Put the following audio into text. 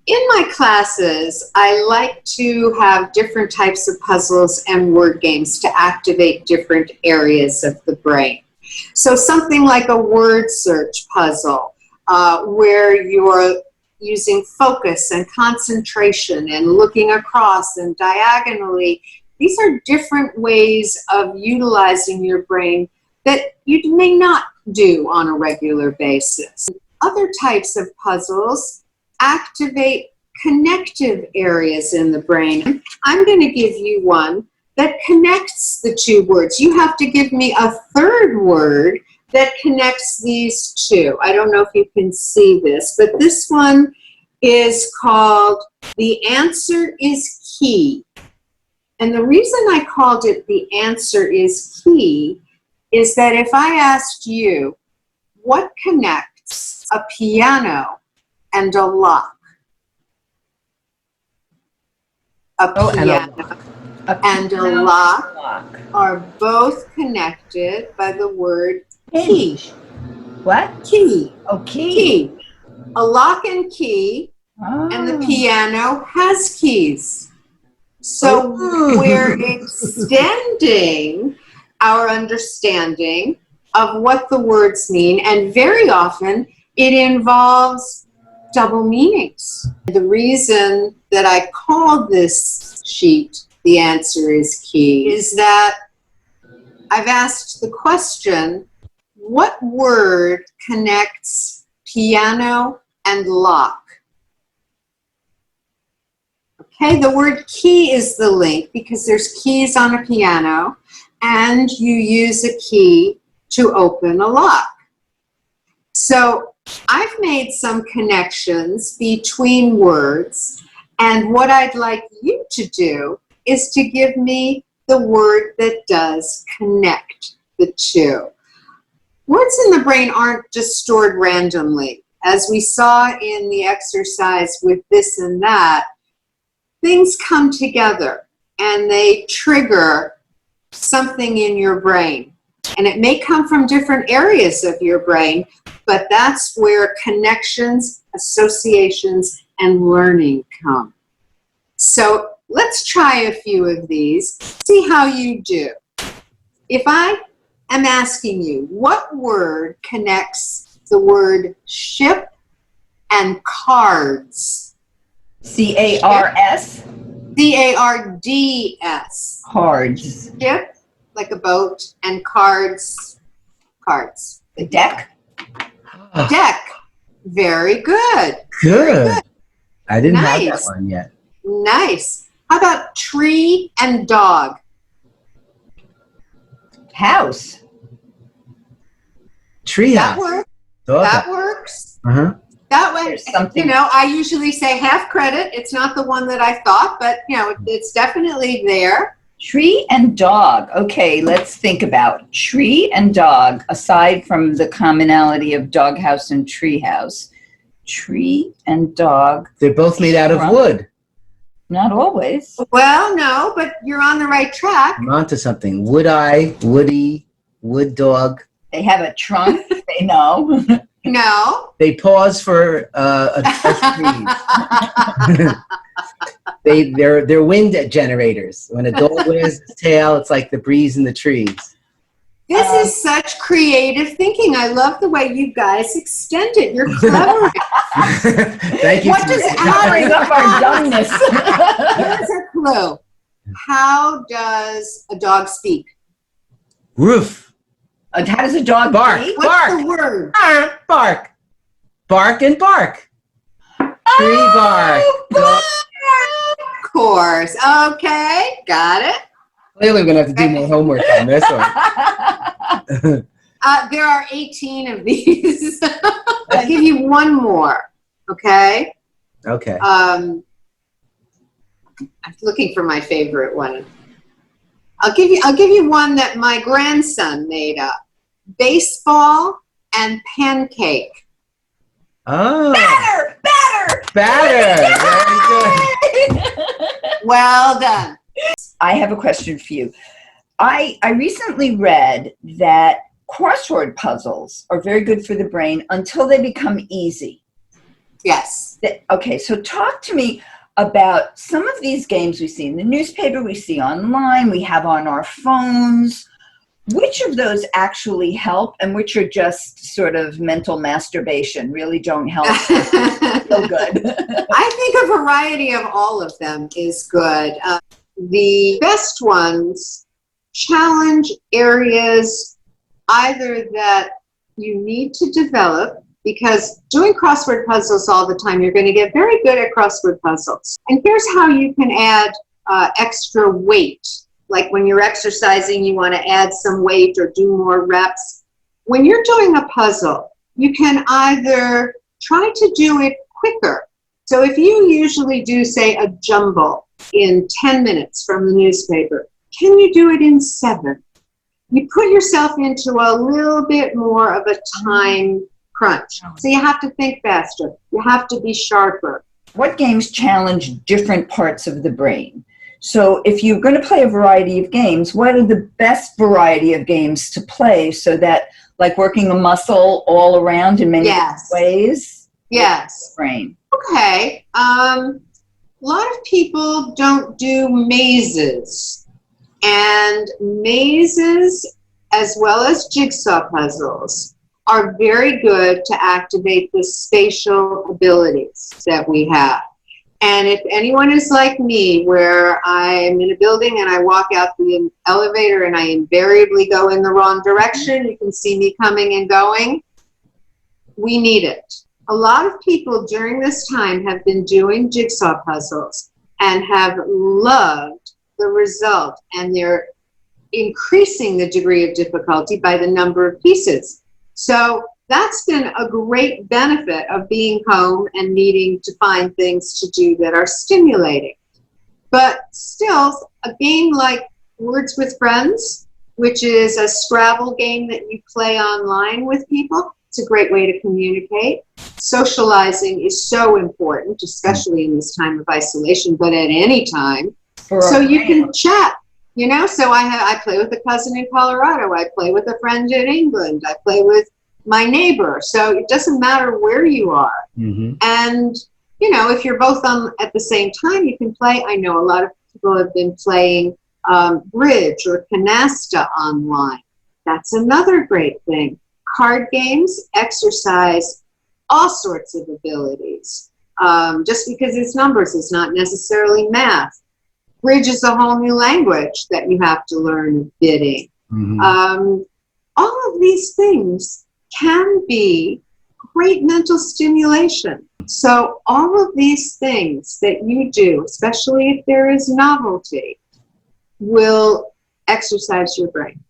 In my classes, I like to have different types of puzzles and word games to activate different areas of the brain. So something like a word search puzzle, where you're using focus and concentration and looking across and diagonally. These are different ways of utilizing your brain that you may not do on a regular basis. Other types of puzzles activate connective areas in the brain. I'm going to give you one that connects the two words. You have to give me a third word that connects these two. I don't know if you can see this, but this one is called The Answer is Key. And the reason I called it The Answer is Key is that if I asked you, what connects a piano and a lock? A piano and a lock are both connected by the word key. What? Key. Oh, key. Key. A lock and key, and the piano has keys. So we're extending our understanding of what the words mean, and very often it involves double meanings. The reason that I called this sheet The Answer is Key is that I've asked the question, what word connects piano and lock? Okay, the word key is the link because there's keys on a piano and you use a key to open a lock. So I've made some connections between words, and what I'd like you to do is to give me the word that does connect the two. Words in the brain aren't just stored randomly. As we saw in the exercise with this and that, things come together and they trigger something in your brain. And it may come from different areas of your brain, but that's where connections, associations, and learning come. So let's try a few of these, see how you do. If I am asking you, what word connects the word ship and cards? C-A-R-S? C-A-R-D-S. Cards. Ship, like a boat, and cards, cards. The deck? Deck. Very good. Good. Very good. I didn't have Nice. that one yet. Nice. How about tree and dog? House. Treehouse. That works. That works. Uh-huh. That way, There's something. you know, I usually say half credit. It's not the one that I thought, but, you know, it's definitely there. Tree and dog. Okay, let's think about tree and dog, aside from the commonality of doghouse and treehouse. Tree and dog. They're both made out of Trunk. wood. Not always. Well, no, but you're on the right track. I'm onto something. Wood-eye, woody, wood dog. They have a trunk, they know. No. They pause for a breeze. They're wind generators. When a dog wags its tail, it's like the breeze in the trees. This is such creative thinking. I love the way you guys extend it. You're clever. Thank you. What does Covering up our dumbness. Here's a clue. How does a dog speak? Roof. How does a dog Bark. eat? What's Bark. the word? Bark. Bark and bark. Tree bark. Dog. Of course. Okay. Got it. Clearly, we're going to have to do more homework on this one. There are 18 of these. I'll give you one more. Okay. Okay. I'm looking for my favorite one. I'll give you one that my grandson made up. Baseball and pancake. Oh. Batter! Batter. Very good. Well done. I have a question for you. I recently read that crossword puzzles are very good for the brain until they become easy. Yes. Okay, so talk to me about some of these games we see in the newspaper, we see online, we have on our phones. Which of those actually help and which are just sort of mental masturbation, really don't help feel good? I think a variety of all of them is good. The best ones challenge areas either that you need to develop, because doing crossword puzzles all the time, you're going to get very good at crossword puzzles. And here's how you can add extra weight. Like when you're exercising, you want to add some weight or do more reps. When you're doing a puzzle, you can either try to do it quicker. So if you usually do, say, a jumble in 10 minutes from the newspaper, can you do it in 7? You put yourself into a little bit more of a time crunch. So you have to think faster. You have to be sharper. What games challenge different parts of the brain? So if you're going to play a variety of games, what are the best variety of games to play so that, like working a muscle all around in many different ways? Yes. Brain. Okay. A lot of people don't do mazes. And mazes, as well as jigsaw puzzles, are very good to activate the spatial abilities that we have. And if anyone is like me, where I'm in a building and I walk out the elevator and I invariably go in the wrong direction, you can see me coming and going, we need it. A lot of people during this time have been doing jigsaw puzzles and have loved the result, and they're increasing the degree of difficulty by the number of pieces. So that's been a great benefit of being home and needing to find things to do that are stimulating. But still, a game like Words with Friends, which is a Scrabble game that you play online with people, it's a great way to communicate. Socializing is so important, especially in this time of isolation, but at any time. So you can chat, you know. So I play with a cousin in Colorado. I play with a friend in England. I play with my neighbor. So it doesn't matter where you are. Mm-hmm. And, you know, if you're both on at the same time, you can play. I know a lot of people have been playing bridge or canasta online. That's another great thing. Card games exercise all sorts of abilities. Just because it's numbers is not necessarily math. Bridge is a whole new language that you have to learn bidding. Mm-hmm. All of these things can be great mental stimulation. So all of these things that you do, especially if there is novelty, will exercise your brain.